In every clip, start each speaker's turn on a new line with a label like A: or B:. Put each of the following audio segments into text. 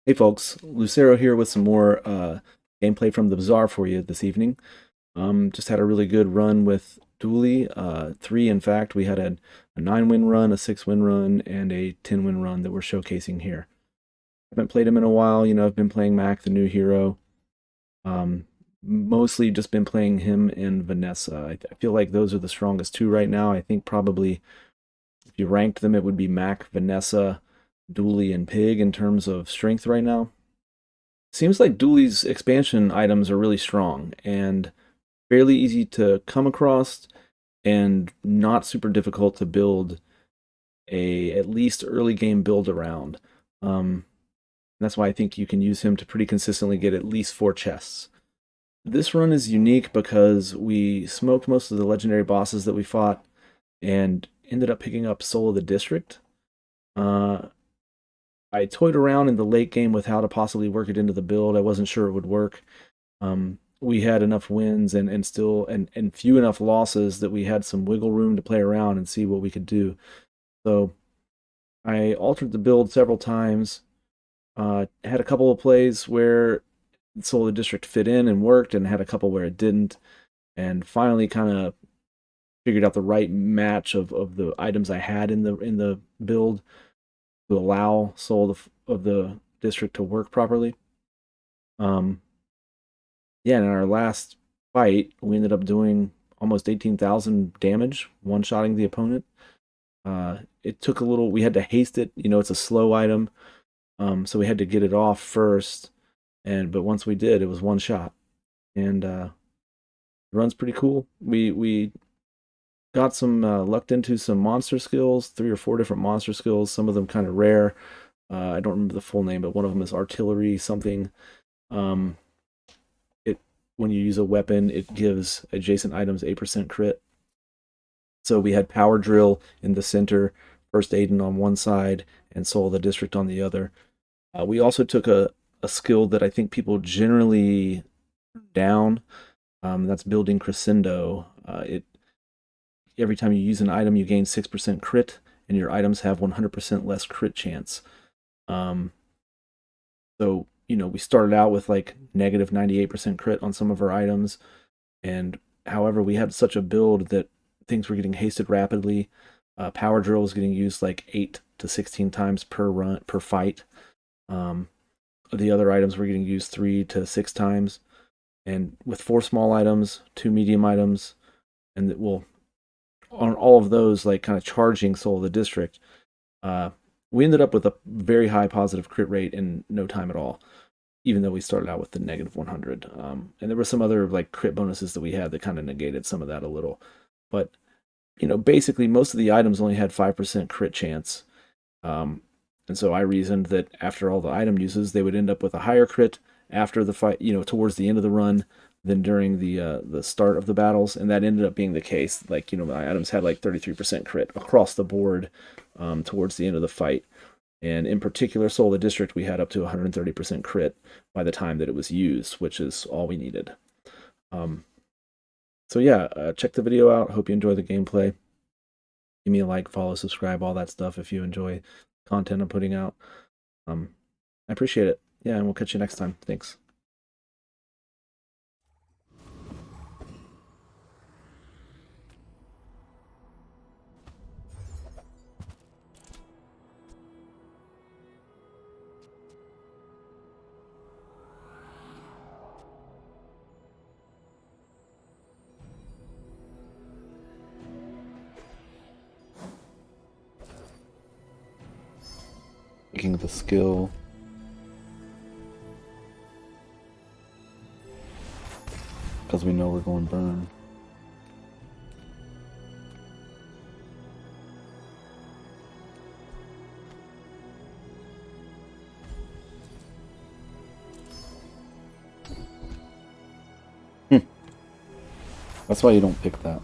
A: Hey folks, Lucero here with some more gameplay from the Bazaar for you this evening. Just had a really good run with Dooley, three in fact. We had a 9-win run, a 6-win run, and a 10-win run that we're showcasing here. Haven't played him in a while, I've been playing Mac, the new hero. Um, Mostly just been playing him and Vanessa. I feel like those are the strongest two right now. I think probably if you ranked them, it would be Mac, Vanessa, Dooley, and Pig in terms of strength right now. Seems like Dooley's expansion items are really strong and fairly easy to come across and not super difficult to build a at least early game build around. That's why I think you can use him to pretty consistently get at least 4 chests. This run is unique because we smoked most of the legendary bosses that we fought and ended up picking up Soul of the District. Uh, I toyed around in the late game with how to possibly work it into the build. I wasn't sure it would work. We had enough wins and still and few enough losses that we had some wiggle room to play around and see what we could do. So I altered the build several times. Had a couple of plays where Soul of the District fit in and worked, and had a couple where it didn't. And finally, kind of figured out the right match of the items I had in the build to allow Soul of the District to work properly. Um, yeah, and in our last fight, we ended up doing almost 18,000 damage, one-shotting the opponent. It took a little, we had to haste it, it's a slow item, so we had to get it off first, but once we did, it was one shot, and it runs pretty cool. We got some lucked into some monster skills, 3 or 4 different monster skills, some of them kind of rare. I don't remember the full name, but one of them is artillery something. Um, when you use a weapon, it gives adjacent items 8% crit. So we had Power Drill in the center, First Aiden on one side, and Soul of the District on the other. We also took a skill that I think people generally down. That's building Crescendo. It Every time you use an item, you gain 6% crit, and your items have 100% less crit chance. Um, so we started out with like negative 98% crit on some of our items, and however, we had such a build that things were getting hasted rapidly. Power drill was getting used like 8 to 16 times per fight. Um, the other items were getting used 3 to 6 times, and with 4 small items, 2 medium items, and on all of those, like kind of charging Soul of the District, uh, we ended up with a very high positive crit rate in no time at all, even though we started out with the negative 100. And there were some other like crit bonuses that we had that kind of negated some of that a little. But, basically most of the items only had 5% crit chance. Um, and so I reasoned that after all the item uses, they would end up with a higher crit after the fight, towards the end of the run than during the start of the battles, and that ended up being the case. Like, my items had like 33% crit across the board towards the end of the fight. And in particular, Soul of the District, we had up to 130% crit by the time that it was used, which is all we needed. Um, so yeah, check the video out. Hope you enjoy the gameplay. Give me a like, follow, subscribe, all that stuff if you enjoy content I'm putting out. I appreciate it. Yeah, and we'll catch you next time. Thanks. Taking the skill. Because we know we're going burn. That's why you don't pick that.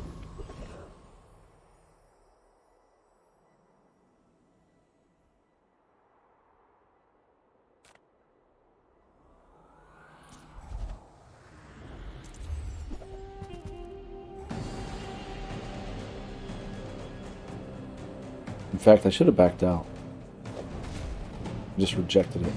A: In fact, I should have backed out. Just rejected it.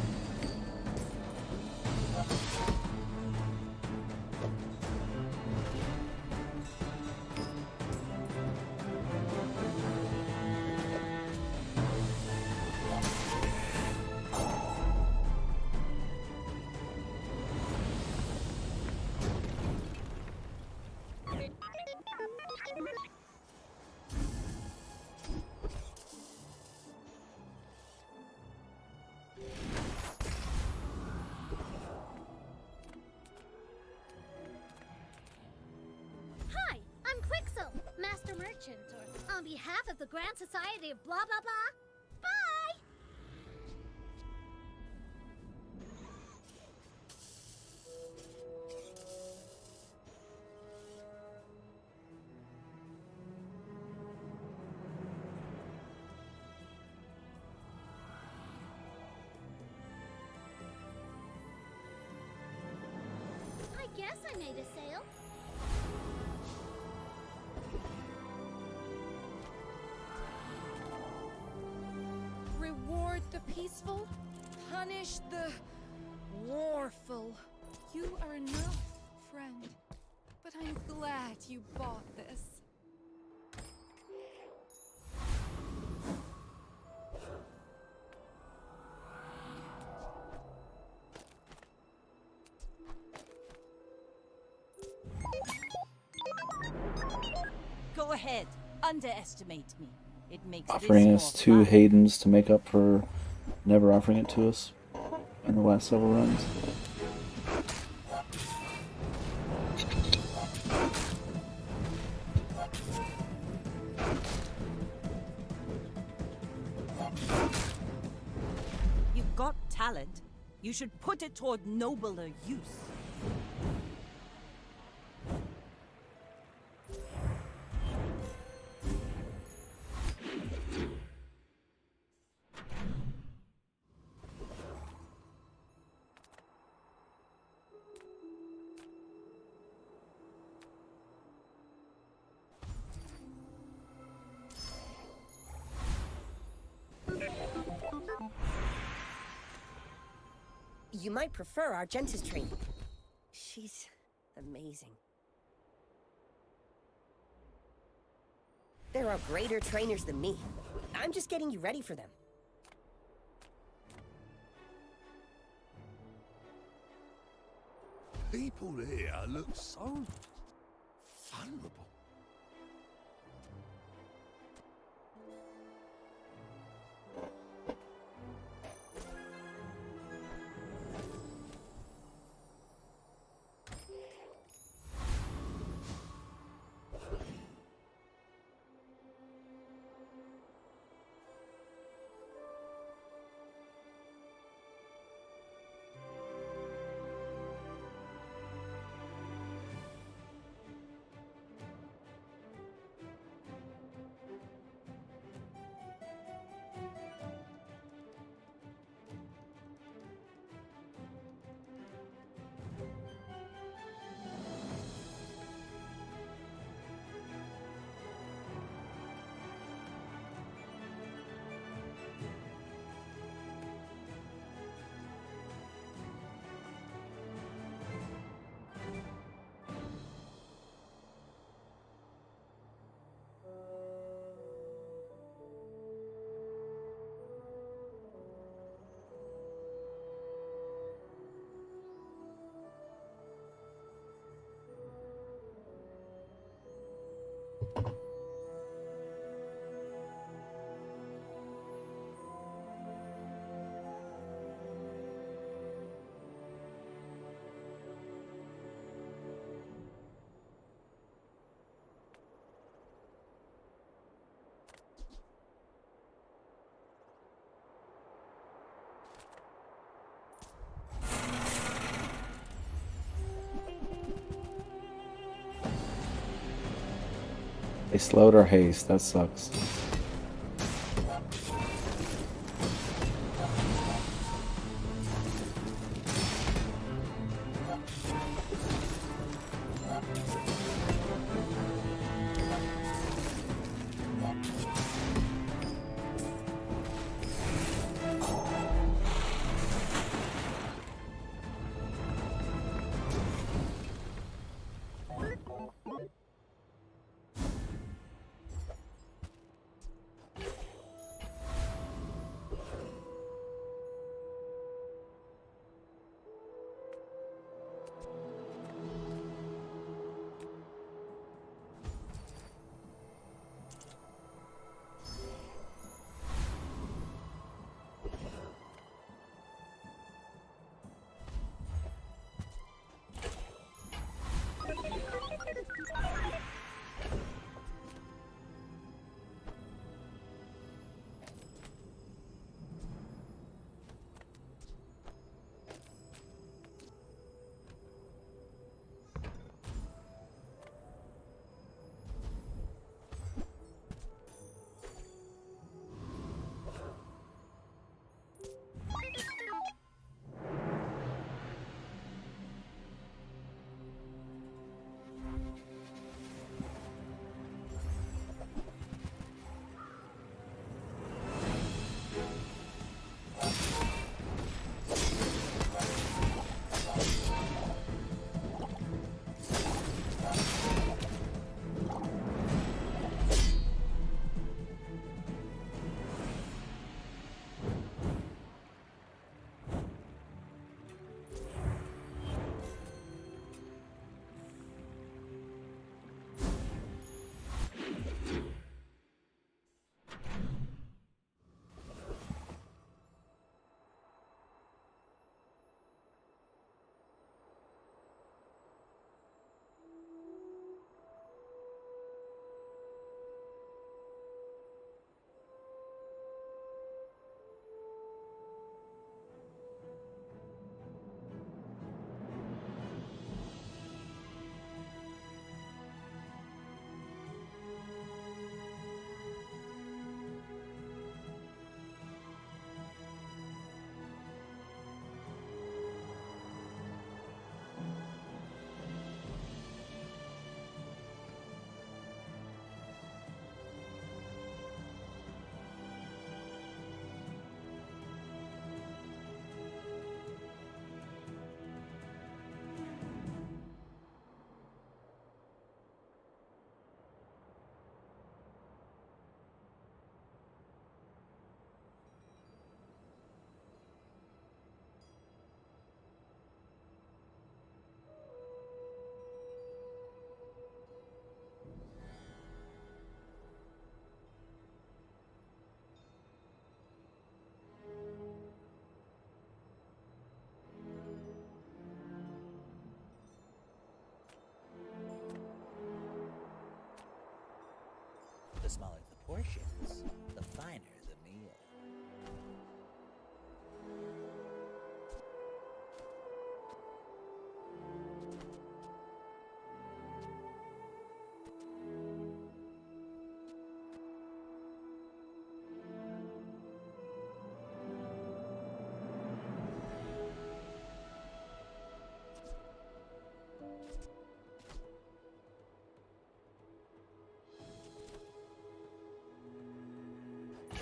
B: on behalf of the Grand Society of blah blah blah. Bye! I guess I made a sale.
C: Reward the peaceful, punish the warful. You are enough, friend. But I'm glad you bought this.
D: Go ahead, underestimate me. It makes
A: Offering
D: this
A: us
D: more
A: 2
D: fun.
A: Haydens to make up for never offering it to us in the last several runs.
D: You've got talent. You should put it toward nobler use.
E: You might prefer Argenta's training. She's amazing. There are greater trainers than me. I'm just getting you ready for them.
F: People here look so vulnerable.
A: They slowed our haste, that sucks.
G: The smaller the portions, the finer the meal.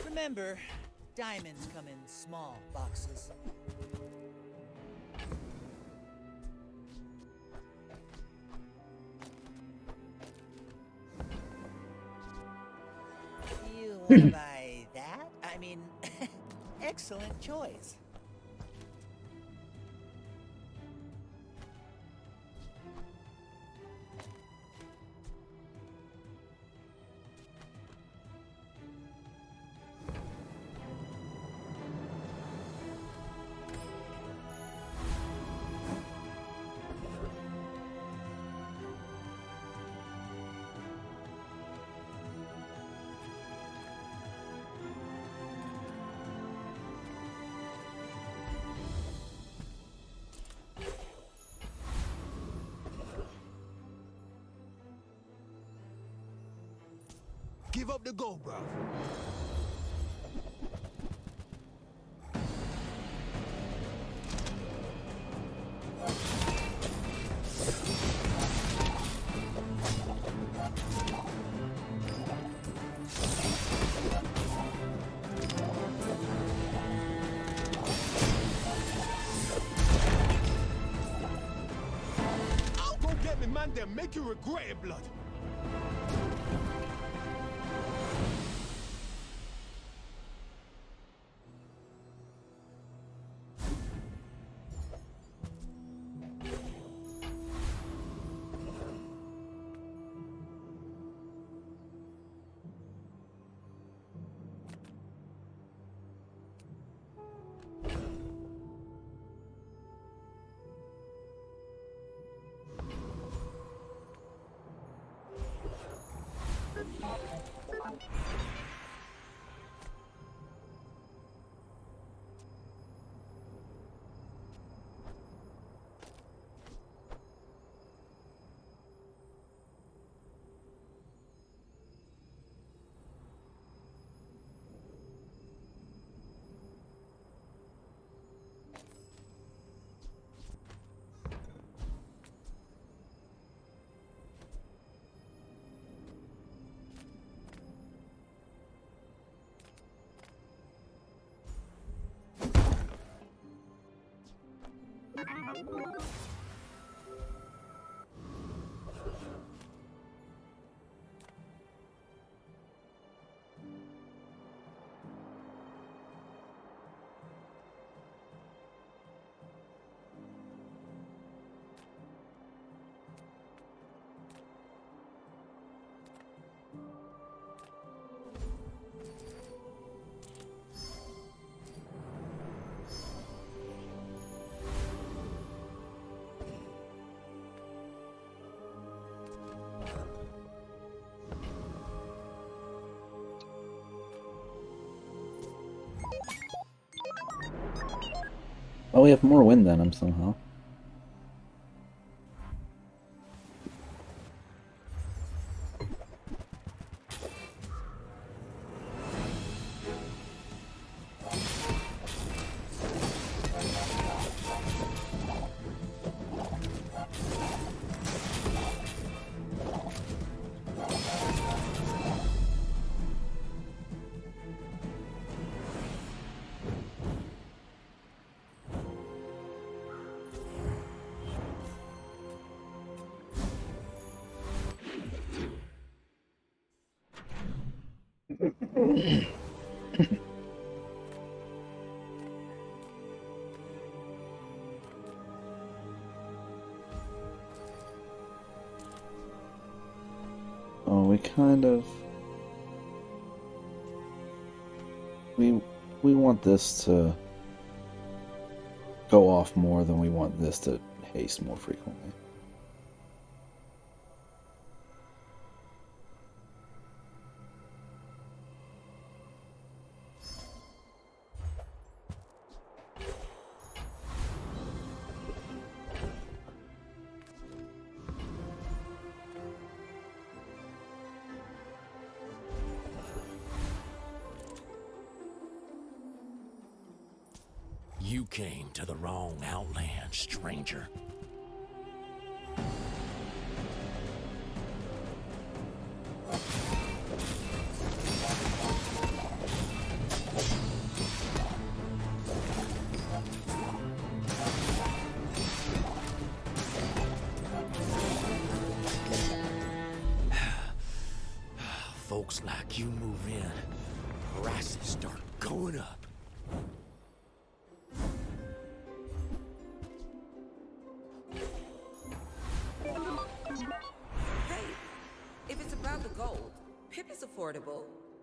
G: Remember, diamonds come in small boxes. You wanna buy that? I mean, excellent choice.
F: Give up the gold, bruv. Go get me, man, then make you regret it, blood.
A: Oh, we have more wind than him somehow. Oh, we kind of... We want this to go off more than we want this to haste more frequently.
H: You came to the wrong outland, stranger. Folks like you move in, prices start going up.
I: Hey, if it's about the gold, Pip is affordable.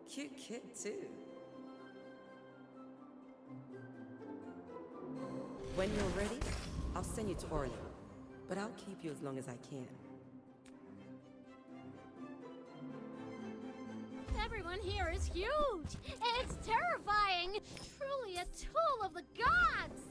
I: Cute kid, too. When you're ready, I'll send you to Orlando. But I'll keep you as long as I can.
B: Everyone here is huge! It's terrifying! Truly a tool of the gods!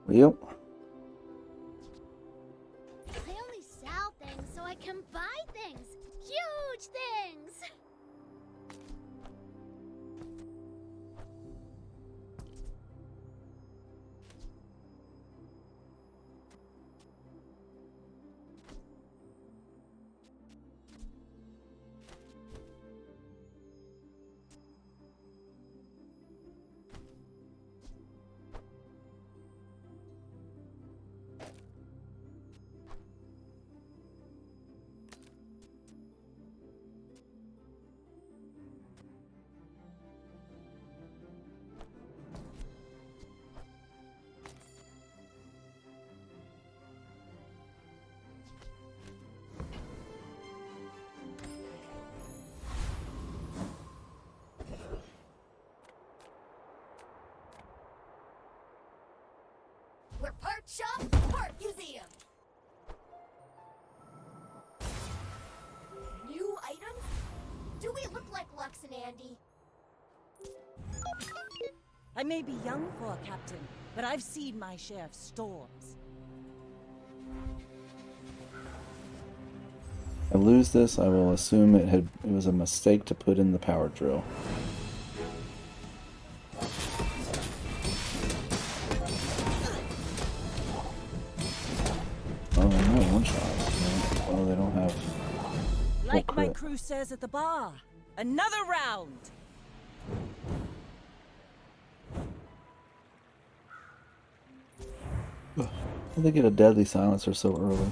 A: Yep.
B: I only sell things so I can buy things! Huge things! We're part shop, part museum. New items? Do we look like Lux and Andy?
D: I may be young for a captain, but I've seen my share of storms.
A: I lose this, I will assume it was a mistake to put in the power drill. Oh, no one shot. Oh, they don't have.
D: Like my
A: crit.
D: crew says at the bar, another round!
A: How did they get a deadly silencer so early?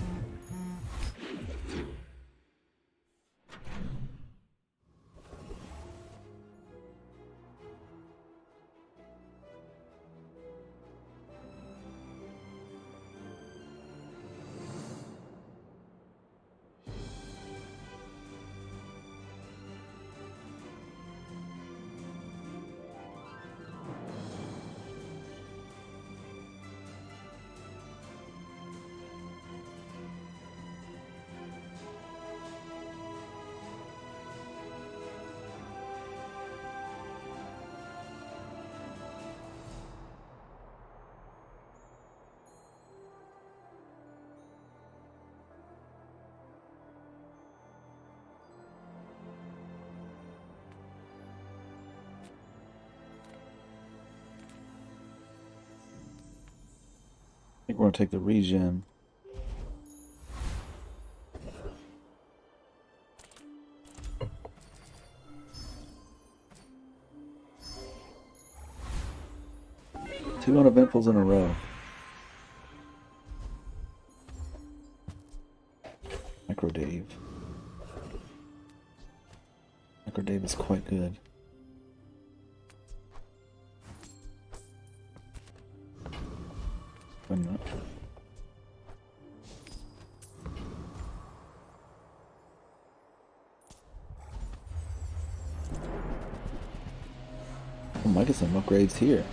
A: I think we're gonna take the regen. Two uneventfuls in a row. Micro Dave. Micro Dave is quite good. Wait a minute. Oh, might get some upgrades here.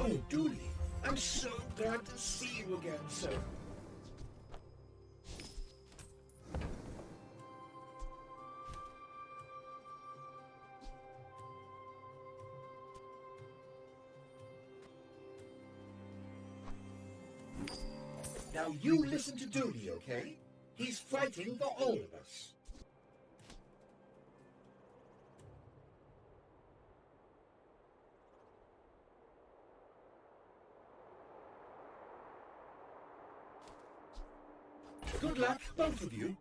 J: Oh, Dooley, I'm so glad to see you again, sir. Now you listen to Dooley, okay? He's fighting for all of us. Good luck, both of you.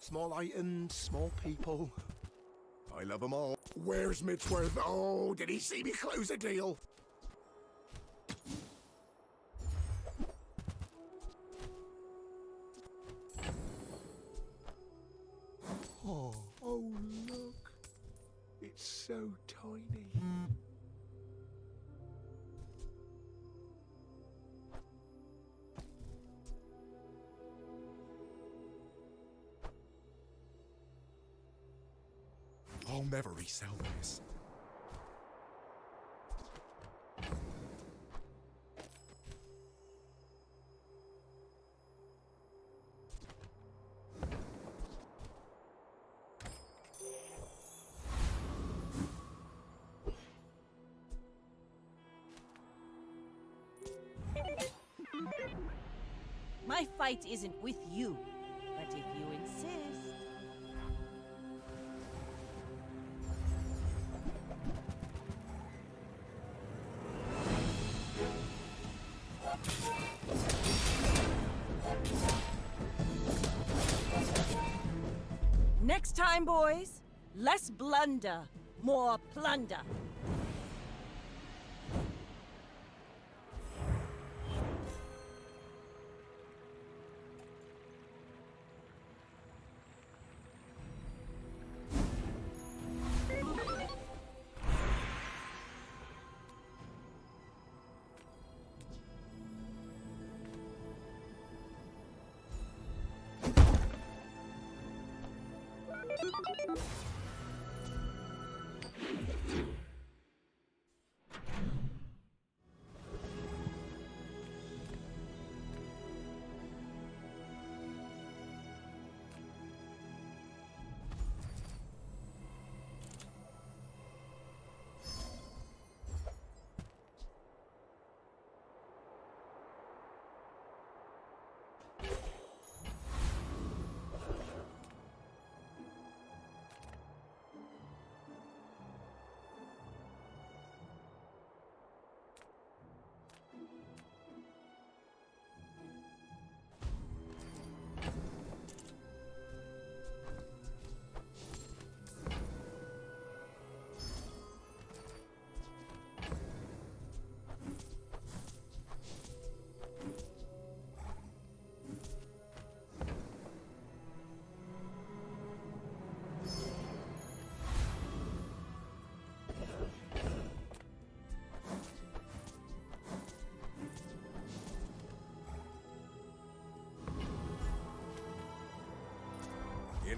F: Small items, small people. I love them all. Where's Mitchworth? Oh, did he see me close a deal? Oh, look. It's so tiny. I'll never resell this.
D: My fight isn't with you, but if you insist. Next time, boys, less blunder, more plunder.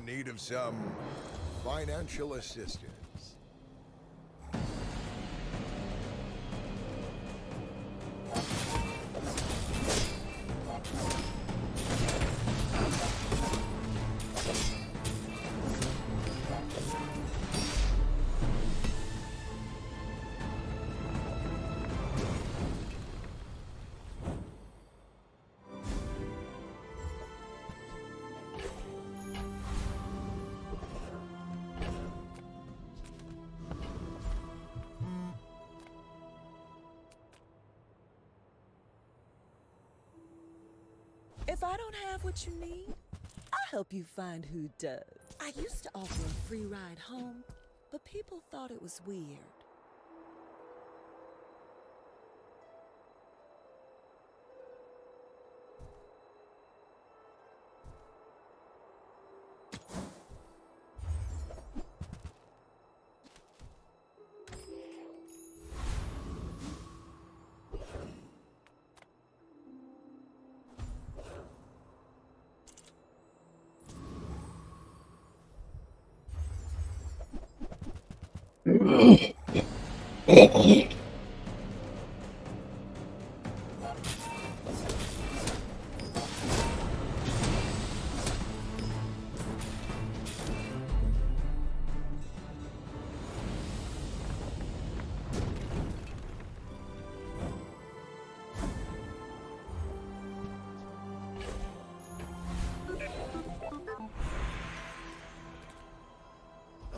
F: need of some financial assistance.
K: If I don't have what you need, I'll help you find who does. I used to offer a free ride home, but people thought it was weird.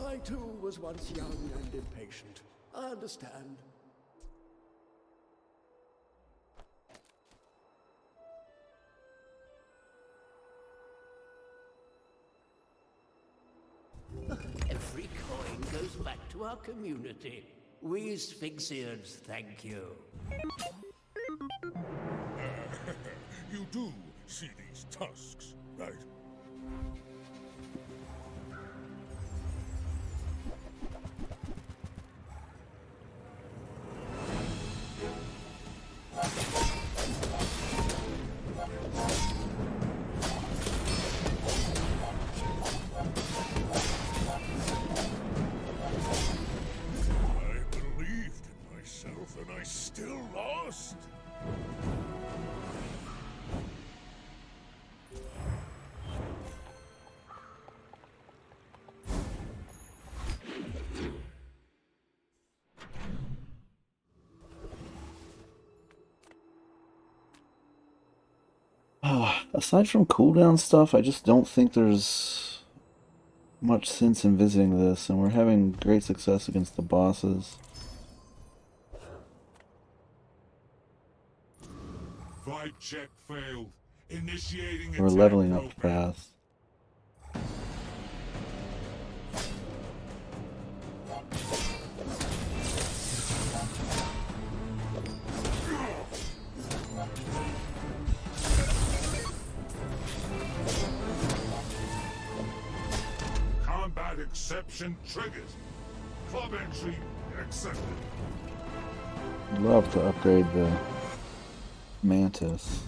J: I too was once young and impatient. I understand.
H: Every coin goes back to our community. We Sphinxians thank you.
F: You do see these tusks, right?
A: Aside from cooldown stuff, I just don't think there's much sense in visiting this, and we're having great success against the bosses.
F: Fight check failed. Initiating
A: We're leveling up fast.
F: Exception triggered. Club entry accepted.
A: I'd love to upgrade the Mantis.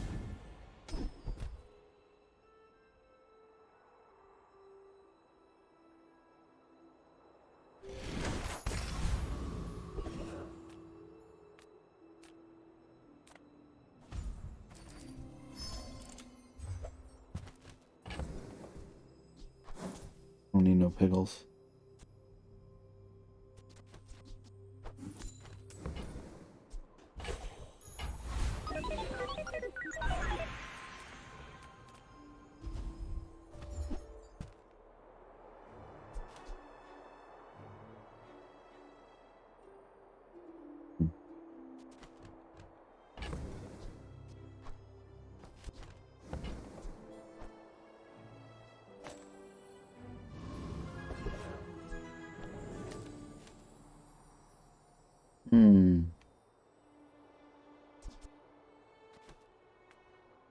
A: Don't need no pickles.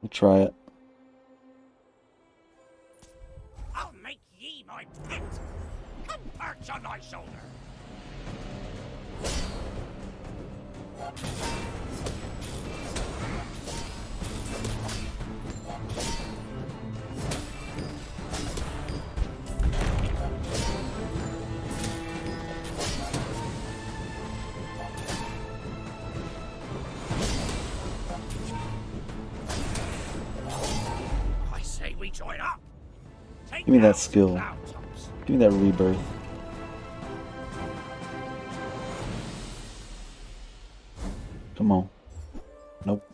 A: We'll try it.
H: I'll make ye my pet. Come perch on my shoulder. we join up? Take
A: Give me that
H: down
A: skill.
H: cloud tops.
A: Give me that rebirth. Come on. Nope.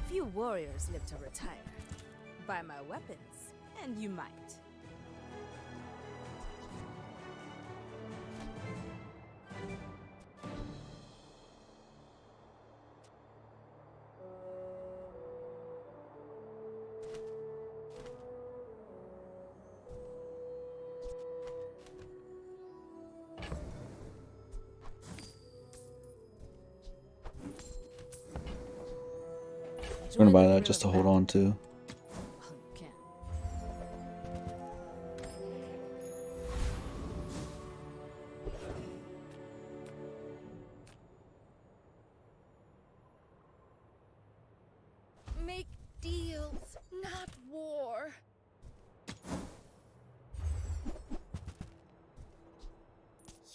C: Few warriors live to retire. Buy my weapons, and you might.
A: I'm gonna buy that just to hold on to.
C: Okay. Make deals, not war.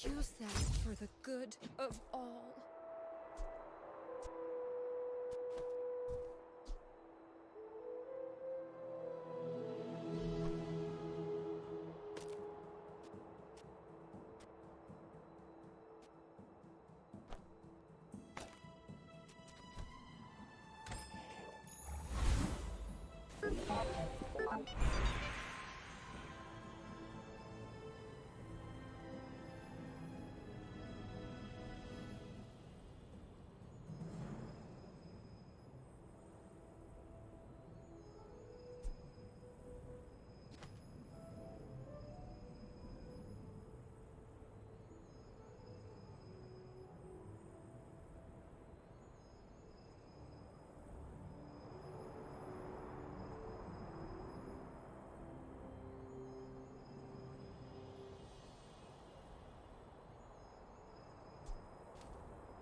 C: Use that for the good of all.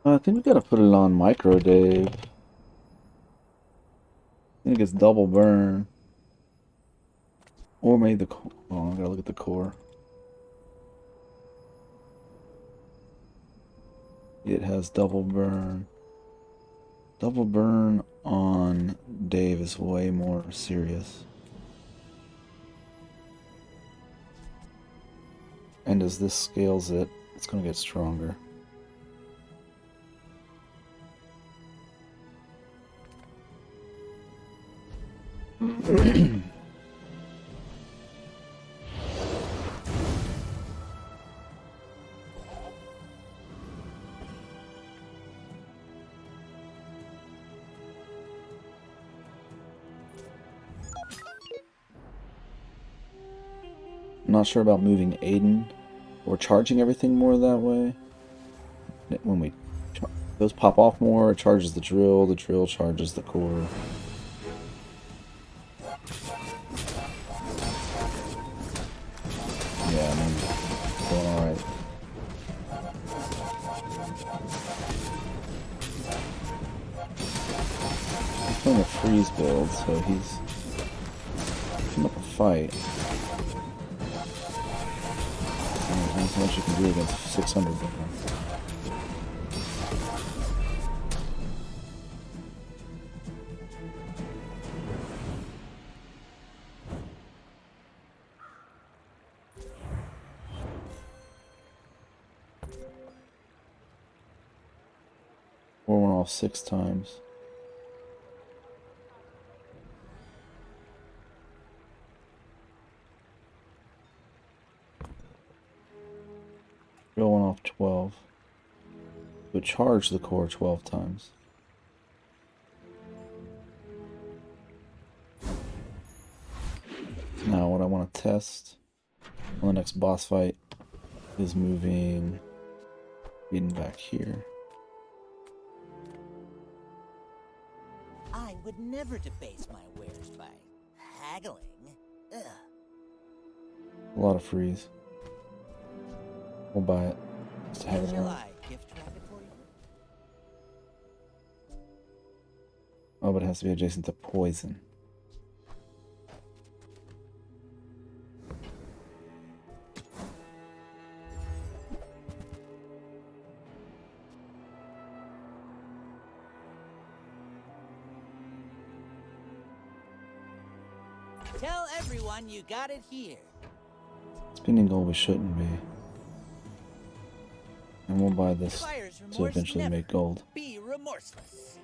A: I think we gotta put it on micro, Dave. I think it's double burn. Or maybe the oh, I gotta look at the core. It has double burn. Double burn on Dave is way more serious. And as this scales it, it's gonna get stronger. I'm not sure about moving Aiden or charging everything more that way. When we those pop off more, it charges the drill charges the core. Yeah, I mean, going alright. He's playing a freeze build, so he's picking up a fight. Not so much you can do against 600 of them. Or went off 6 times. Drill went off 12. But charge the core 12 times. Now what I want to test on the next boss fight is moving Eden back here.
G: I would never debase my wares by haggling. Ugh.
A: A lot of freeze. We'll buy it. Just to have it
G: Shall
A: around.
G: I gift wrap it for you?
A: Oh, but it has to be adjacent to poison.
G: Tell everyone you got it here.
A: Spending gold we shouldn't be. And we'll buy this
G: Buyer's
A: to
G: remorse
A: eventually
G: never.
A: make gold.
G: Be remorseless.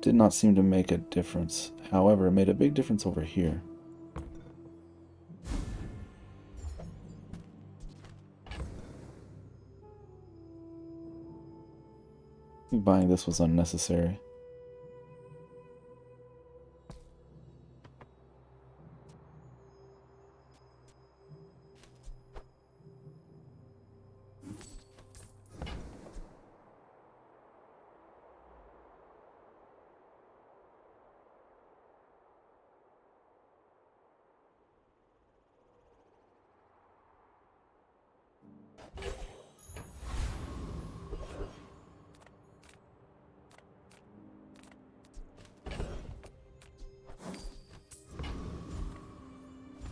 A: Did not seem to make a difference. However, it made a big difference over here. I think buying this was unnecessary.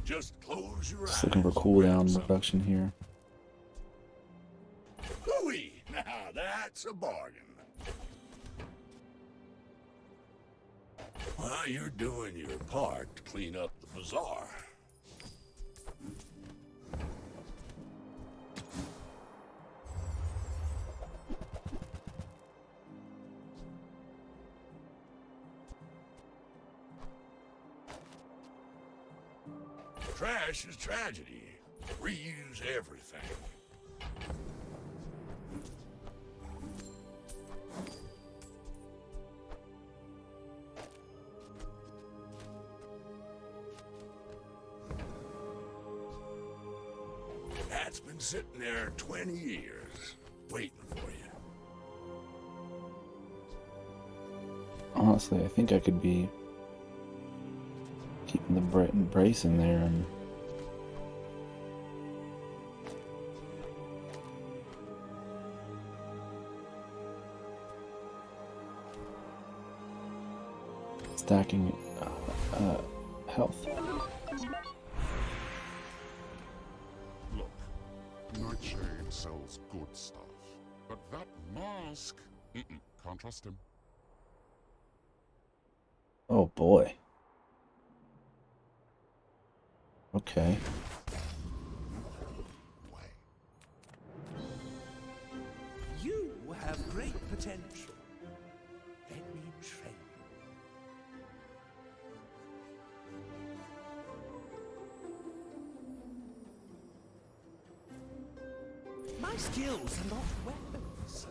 F: Just close your eyes.
A: Just looking for cooldown reduction here.
F: Hooey! Now that's a bargain. Well, you're doing your part to clean up the bazaar. Trash is tragedy. Reuse everything. That's been sitting there 20 years, waiting for you.
A: Honestly, I think I could be keeping the brace in there and stacking health.
L: Look, Nightshade sells good stuff, but that mask, can't trust him.
A: Oh boy. Okay.
H: You have great potential. Let me train you. My skills are not weapons.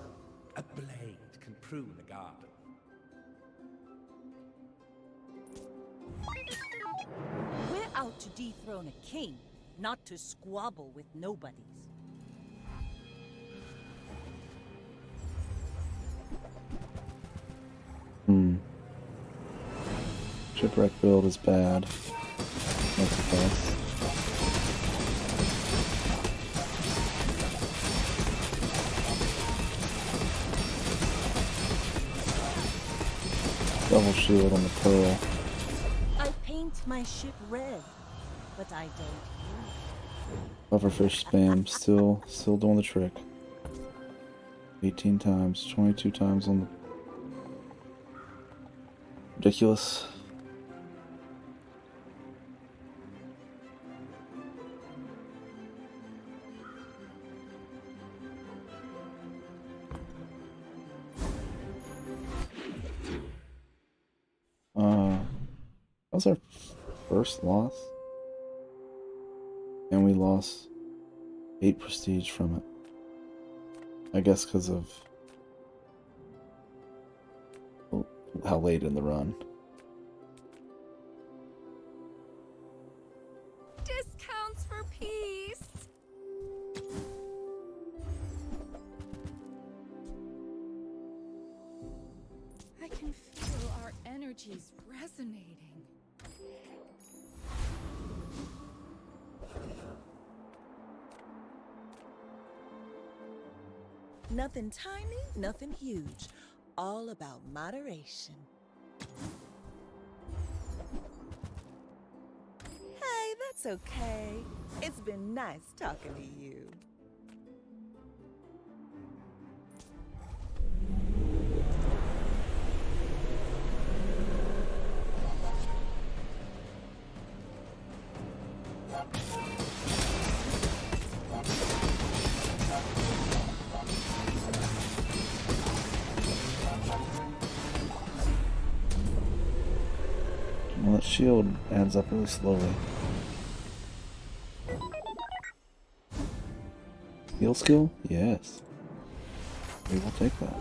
H: A blade can prune a garden.
D: We're out to dethrone a king, not to squabble with nobodies.
A: Shipwreck build is bad. That's the best. Double shield on the pearl.
D: I paint my ship red, but I don't use
A: Pufferfish spam still doing the trick. 18 times, 22 times on the ridiculous. That was our first loss. And we lost 8 prestige from it. I guess because of how late in the run.
C: Discounts for peace. I can feel our energies resonating.
K: Nothing tiny, nothing huge. All about moderation. Hey, that's okay. It's been nice talking to you.
A: Well, that shield adds up really slowly. Heal skill? Yes. We will take that.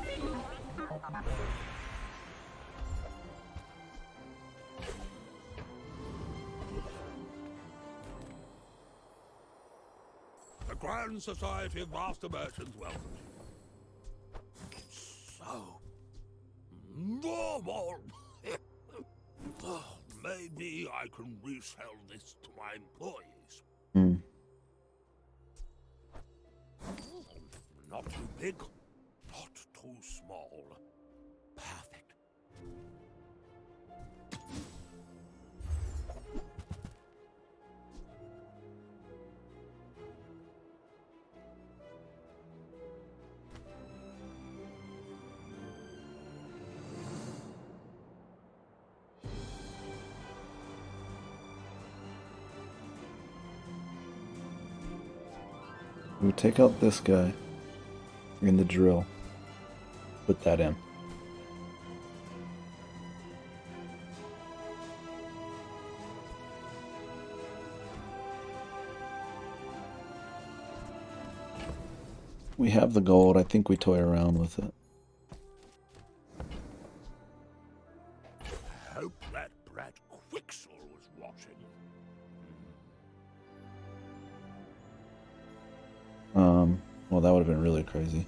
F: The Grand Society of Master Merchants welcomes you. So normal. Oh, maybe I can resell this to my employees. Not too big, not too small. Perfect.
A: We take out this guy in the drill. Put that in. We have the gold. I think we toy around with it.
F: Hope that brat Quixel was watching.
A: Well, that would have been really crazy.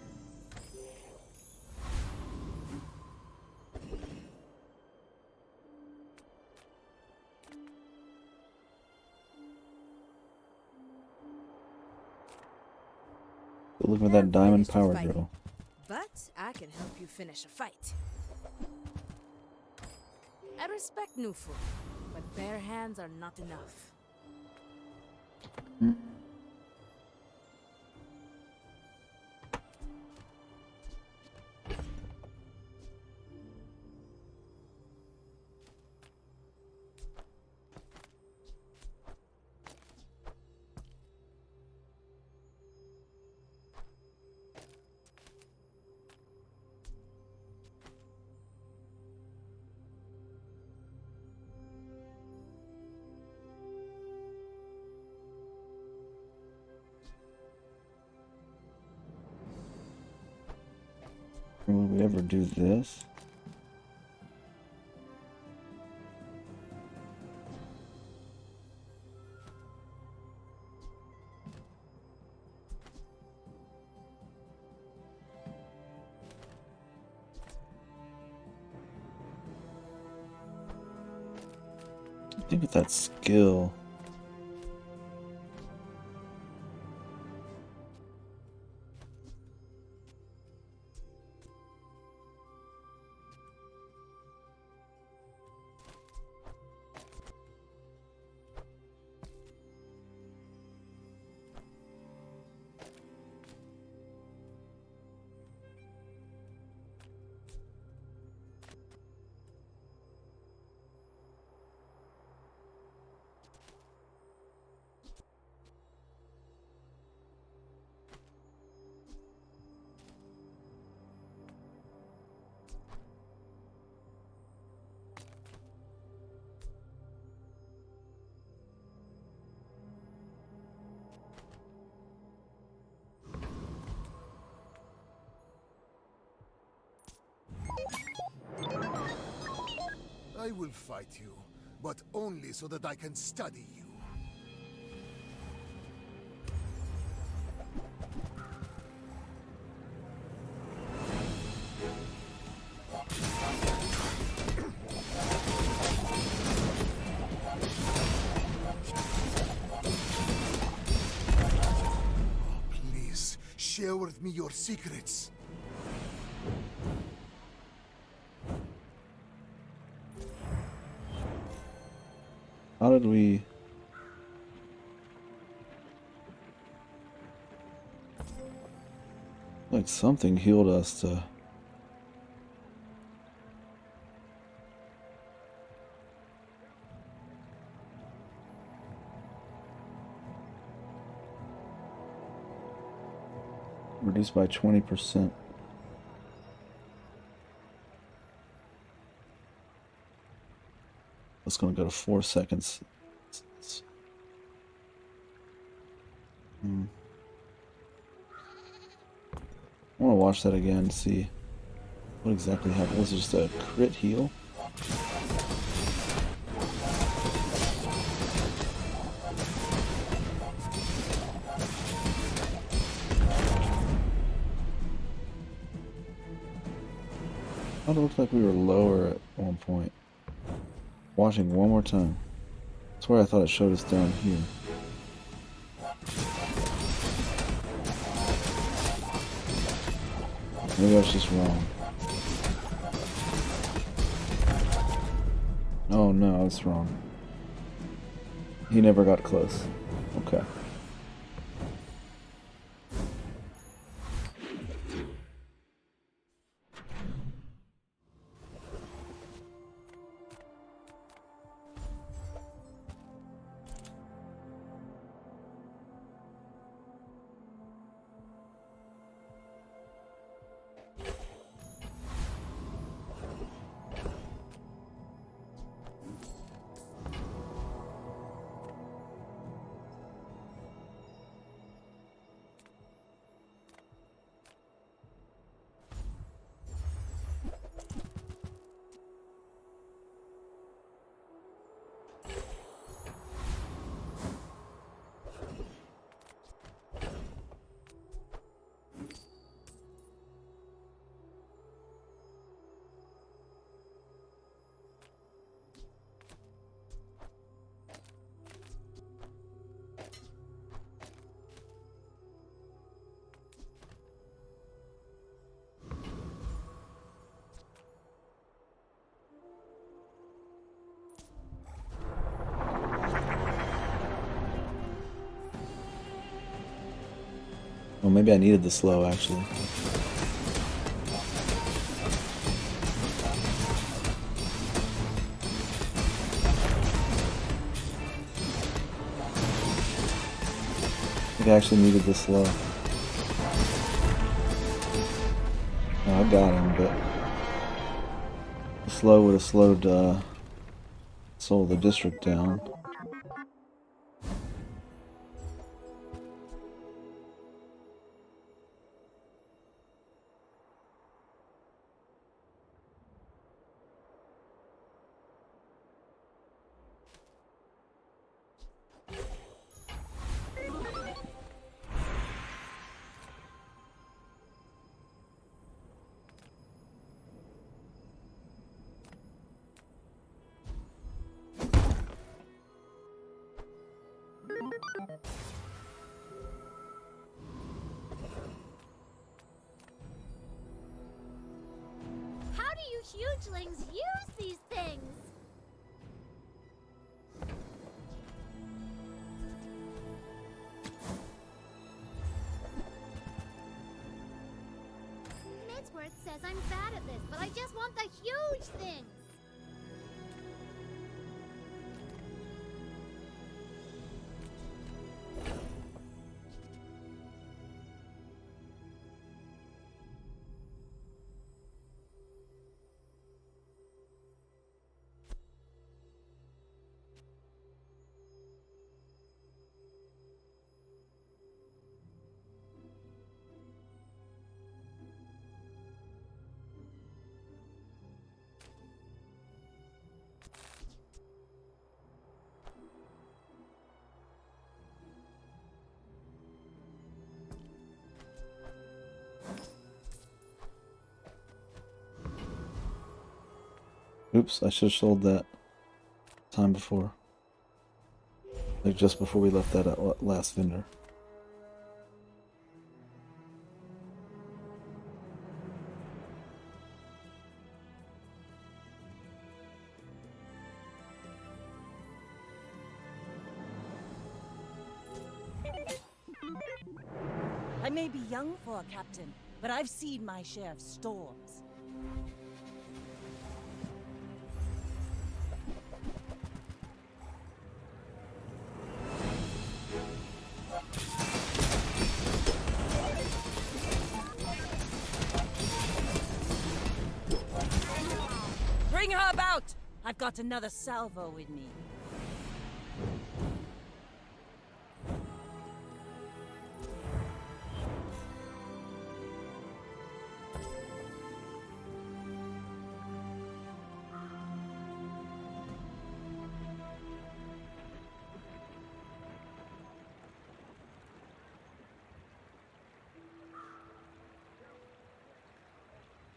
A: Look at that diamond power drill.
M: But I can help you finish a fight. I respect Nufu, but bare hands are not enough.
A: Will we ever do this? I think with that skill.
F: I will fight you, but only so that I can study you. Please, share with me your secrets.
A: How did we... Like something healed us to... Reduced by 20%. It's going to go to 4 seconds. I want to watch that again to see what exactly happened. Was it just a crit heal? It looked like we were lower at one point. Watching one more time. That's where I thought it showed us down here. Maybe I was just wrong. Oh no, I was wrong. He never got close. Okay. Well, maybe I needed the slow, actually. I think I actually needed the slow. Oh, I got him, but the slow would have slowed Soul of the District down.
B: How do you hugelings use these things? Midsworth says I'm bad at this, but I just want the huge things.
A: Oops, I should have sold that time before. Like just before we left that last vendor.
D: I may be young for a captain, but I've seen my share of storms. Bring her about! I've got another salvo with me.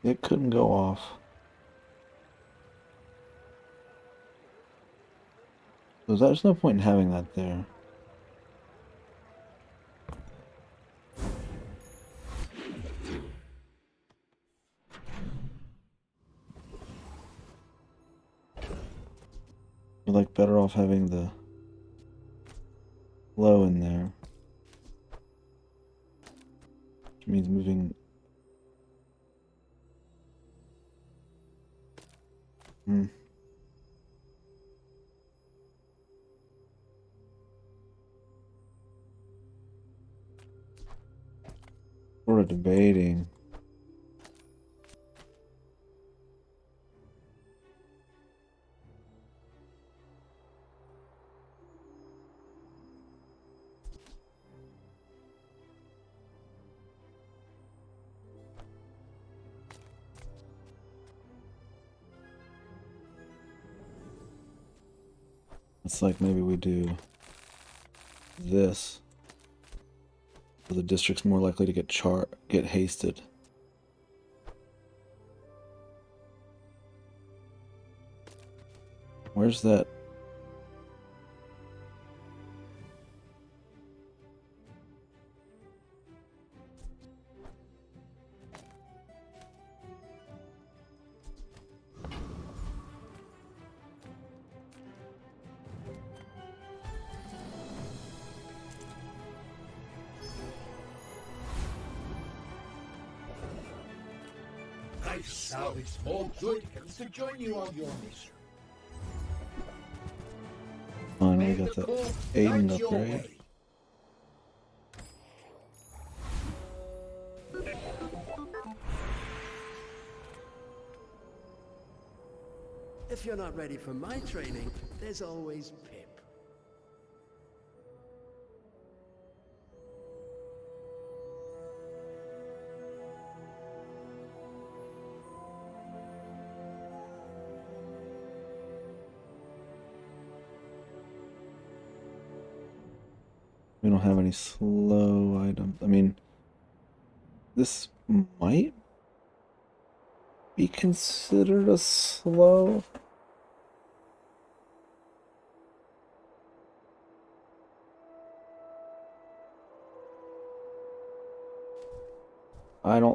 A: It couldn't go off. So there's no point in having that there. You're like better off having the low in there. Which means moving. Sort of debating. It's like maybe we do this. So the district's more likely to get hasted. Where's that?
J: I've salvaged more Druidicans to join you on your mission.
A: Finally got the Aiden upgrade.
H: If you're not ready for my training, there's always Pip.
A: We don't have any slow items. I mean, this might be considered a slow.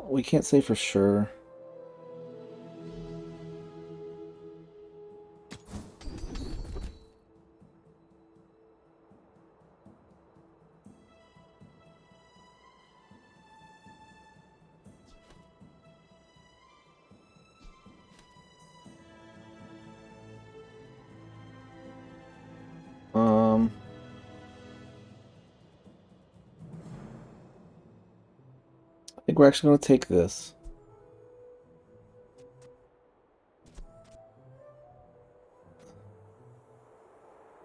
A: We can't say for sure. I think we're actually going to take this.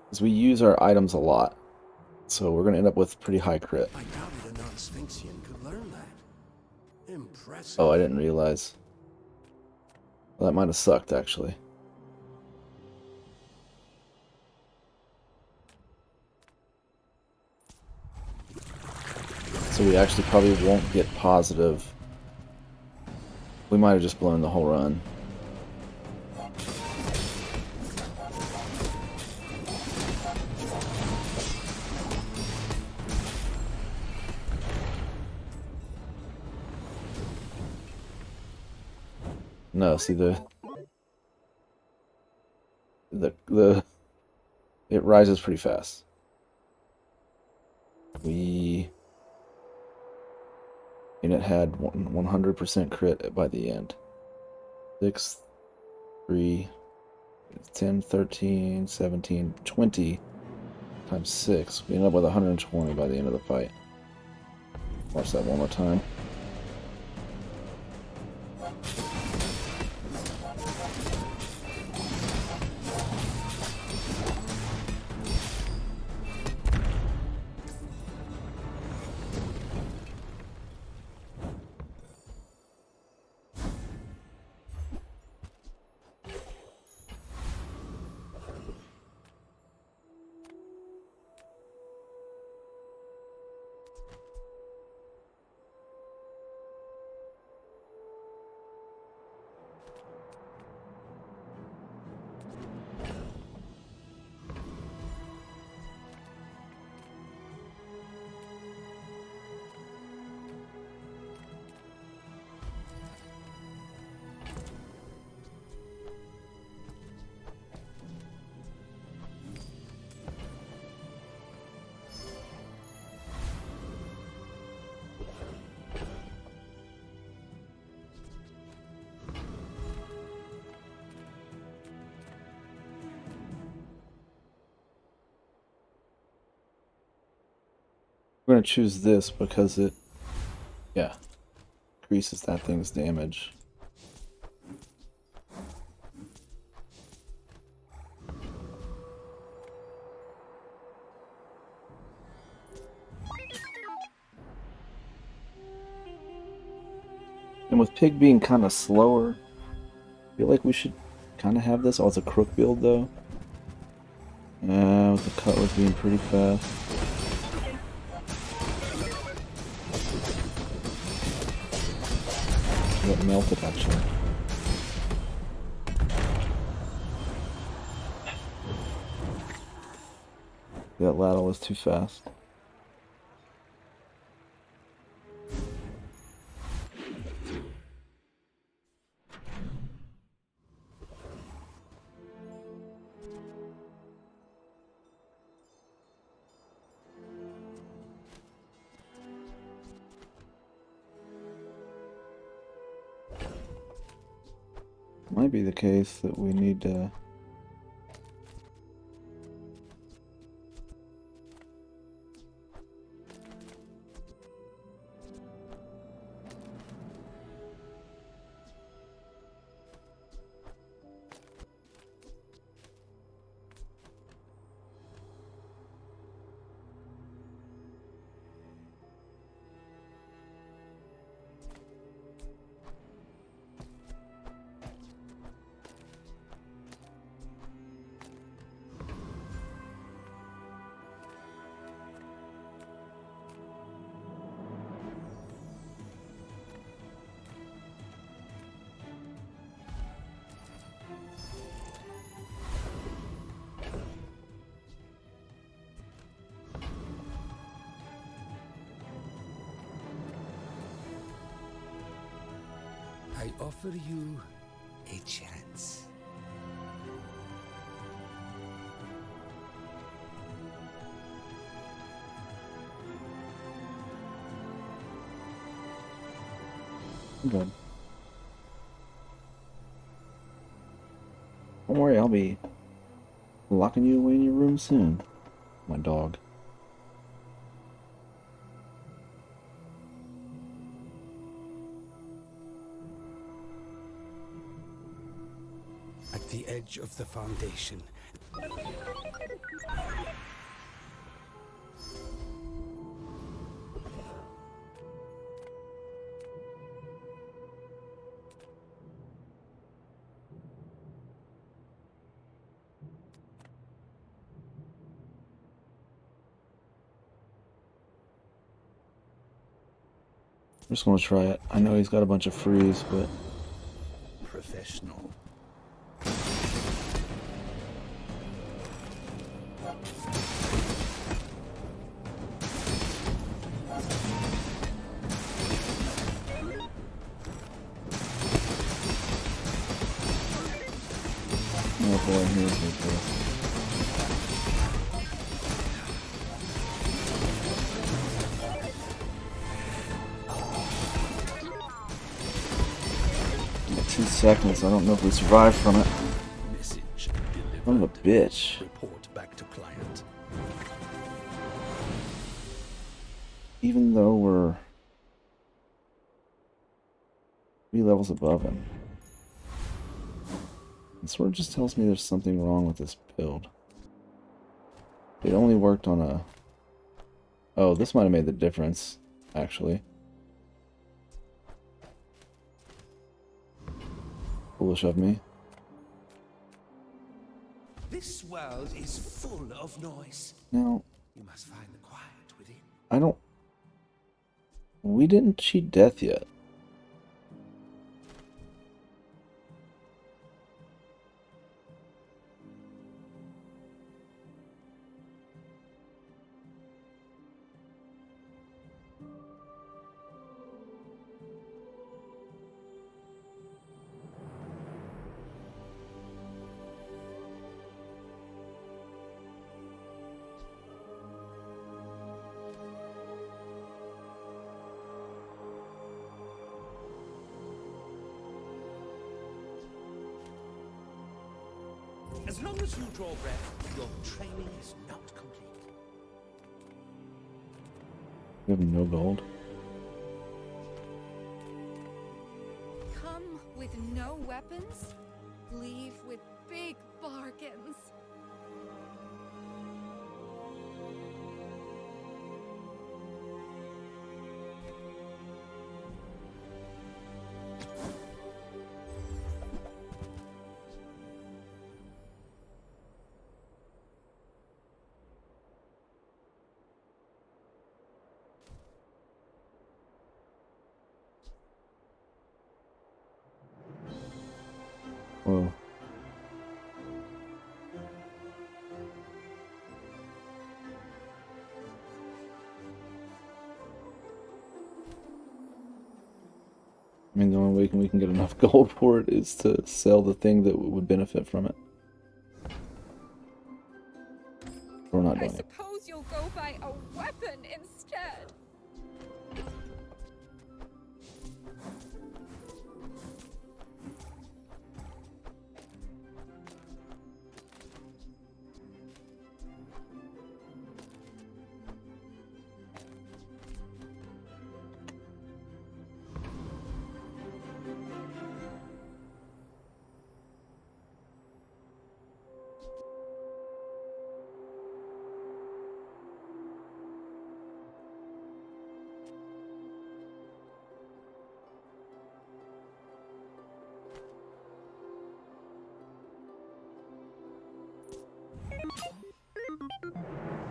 A: Because we use our items a lot. So we're going to end up with pretty high crit.
H: I doubted a non-Sphinxian could learn that. Impressive.
A: Oh, I didn't realize. Well, that might have sucked, actually. So we actually probably won't get positive. We might have just blown the whole run. No, see the it rises pretty fast. And it had 100% crit by the end. 6, 3, 10, 13, 17, 20 times 6. We end up with 120 by the end of the fight. Watch that one more time. We're going to choose this because it, increases that thing's damage. And with Pig being kind of slower, I feel like we should kind of have this. Oh, it's a crook build though. With the Cutlass being pretty fast. Got melted actually. That ladder was too fast. Might be the case that we need to
N: I offer you a chance.
A: Good. Don't worry, I'll be locking you away in your room soon, my dog.
N: At the edge of the foundation.
A: I'm just gonna try it. I know he's got a bunch of freeze, but
N: Professional.
A: boy, he is ridiculous. Got 2 seconds. I don't know if we survive from it.
H: Message
A: Son of a bitch.
H: Report back to client.
A: Even though we're 3 levels above him. It sort of just tells me there's something wrong with this build. It only worked on a... Oh, this might have made the difference, actually. Foolish of me.
H: This world is full of noise.
A: Now,
H: You must find the quiet within.
A: I don't... We didn't cheat death yet.
H: As long as you draw breath, your training is not complete.
A: We have no gold.
C: Come with no weapons, leave with big bargains.
A: Whoa. I mean, the only way we can get enough gold for it is to sell the thing that would benefit from it. We're not doing it.
C: Suppose you'll go buy a weapon instead.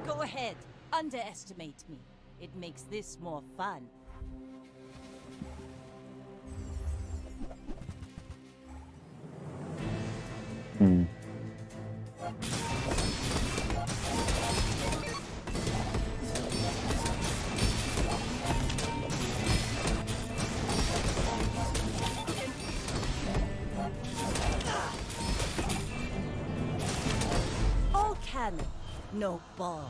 D: Go ahead, underestimate me. It makes this more fun. All cannon, no ball.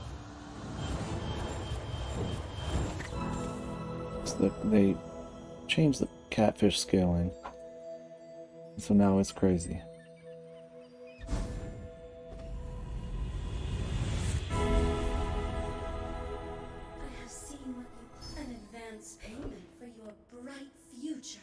A: So they changed the catfish scaling. So now it's crazy.
B: I have seen what you... an advance payment for your bright future.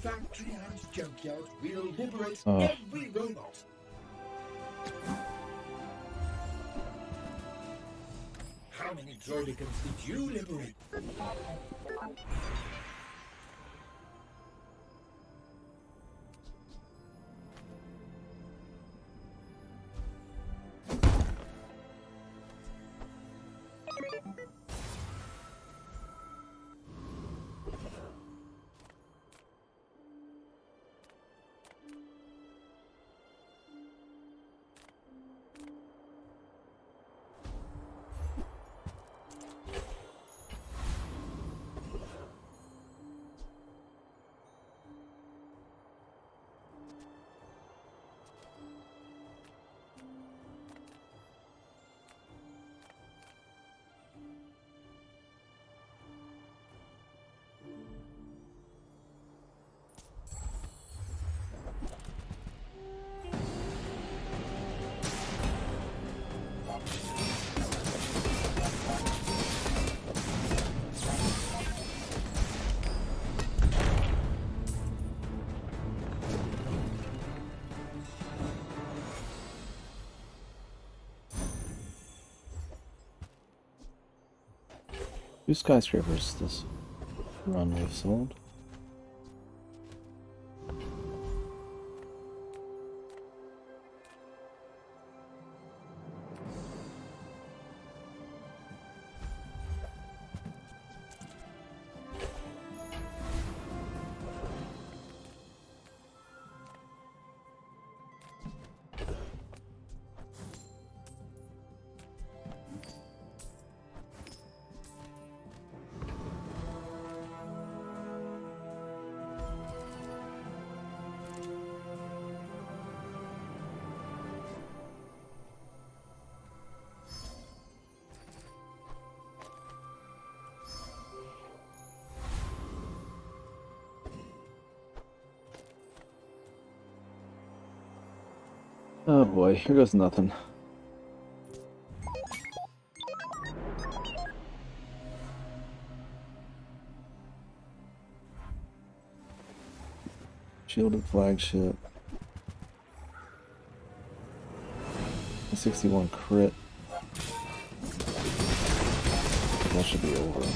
J: factory and junkyard, we'll liberate
A: Oh.
J: every robot. How many droidicans did you liberate?
A: Two skyscrapers this run we've sold. Oh boy, here goes nothing. Shielded flagship. A 61 crit. That should be over.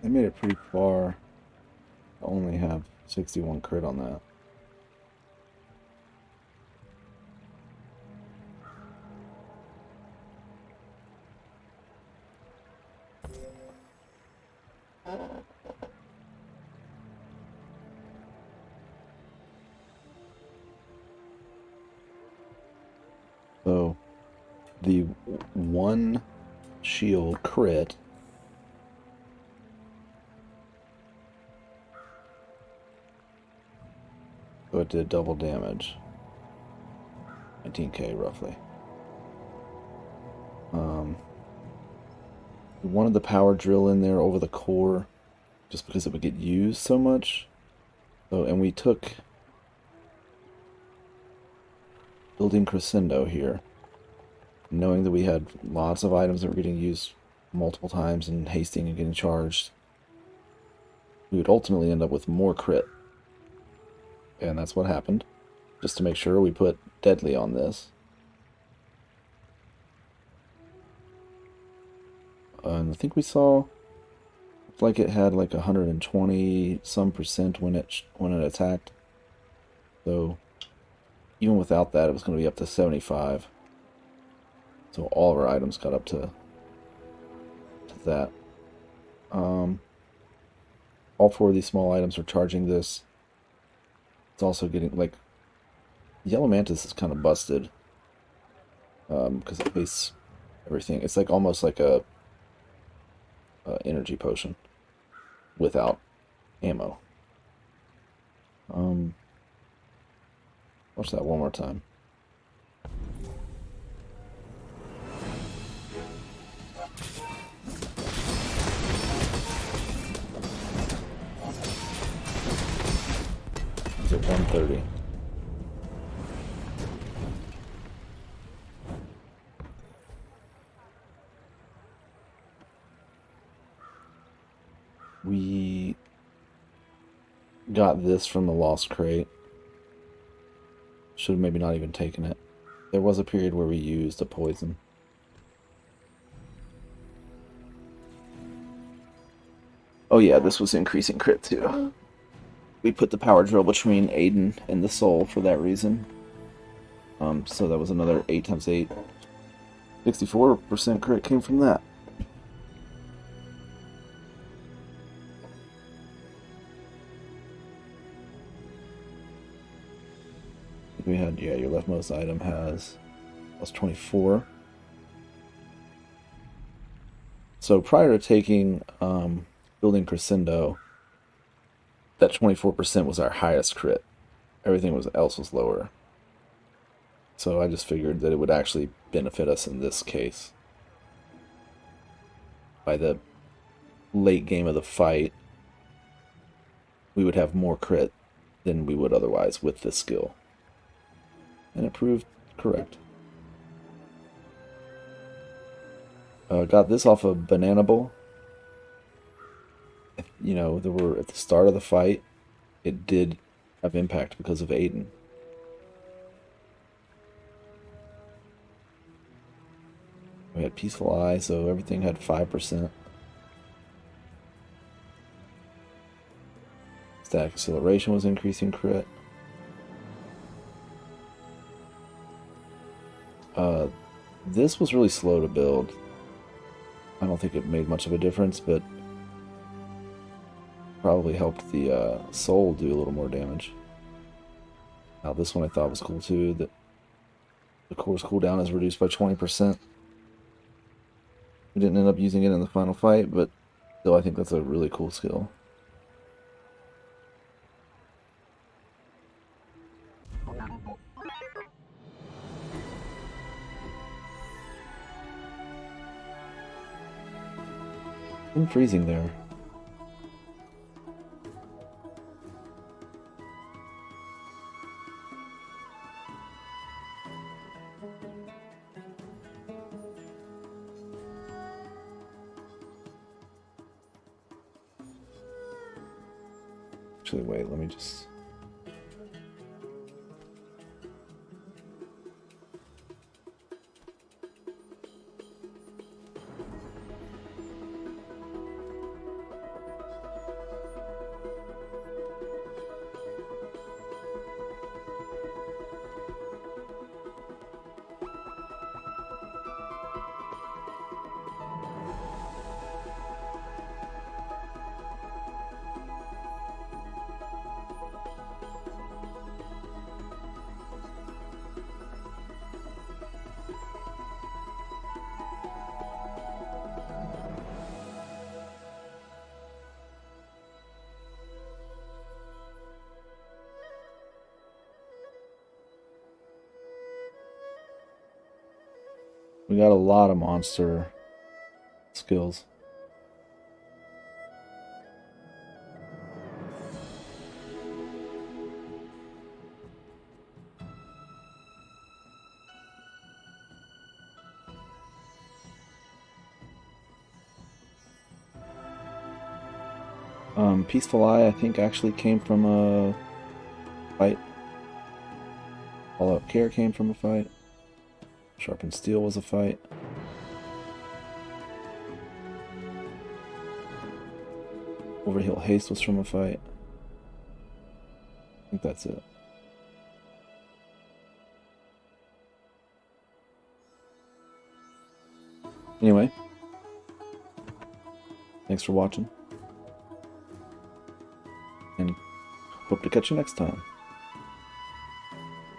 A: They made it pretty far. I only have 61 crit on that. So, the one shield crit so it did double damage. 19k roughly. We wanted the power drill in there over the core just because it would get used so much. So, and we took building crescendo here, knowing that we had lots of items that were getting used multiple times and hasting and getting charged. We would ultimately end up with more crit. And that's what happened. Just to make sure we put deadly on this. And I think we saw like it had like 120 some percent when it attacked. So even without that, it was going to be up to 75. So all of our items got up to that. All four of these small items are charging this. It's also getting like Yellow Mantis is kind of busted because it wastes everything. It's like almost like a energy potion without ammo. Watch that one more time. Is it 130. We got this from the Lost Crate. Should have maybe not even taken it. There was a period where we used a poison. Oh yeah, this was increasing crit too. We put the power drill between Aiden and the soul for that reason. So that was another 8 times 8. 64% crit came from that. We had, yeah, your leftmost item has plus 24. So prior to taking Building Crescendo, that 24% was our highest crit. Everything else was lower. So I just figured that it would actually benefit us in this case. By the late game of the fight, we would have more crit than we would otherwise with this skill. And it proved correct. Got this off of Banana Bowl. You know, there were at the start of the fight, it did have impact because of Aiden. We had Peaceful Eye, so everything had 5%. Static Acceleration was increasing crit. This was really slow to build. I don't think it made much of a difference, but probably helped the soul do a little more damage. Now this one I thought was cool too, that the core's cooldown is reduced by 20%. We didn't end up using it in the final fight, but still I think that's a really cool skill. I'm freezing there. Actually, wait, let me just... We got a lot of monster skills. Peaceful Eye, I think, actually came from a fight. All Out Care came from a fight. Sharpened Steel was a fight. Overhill Haste was from a fight. I think that's it. Anyway, thanks for watching, and hope to catch you next time.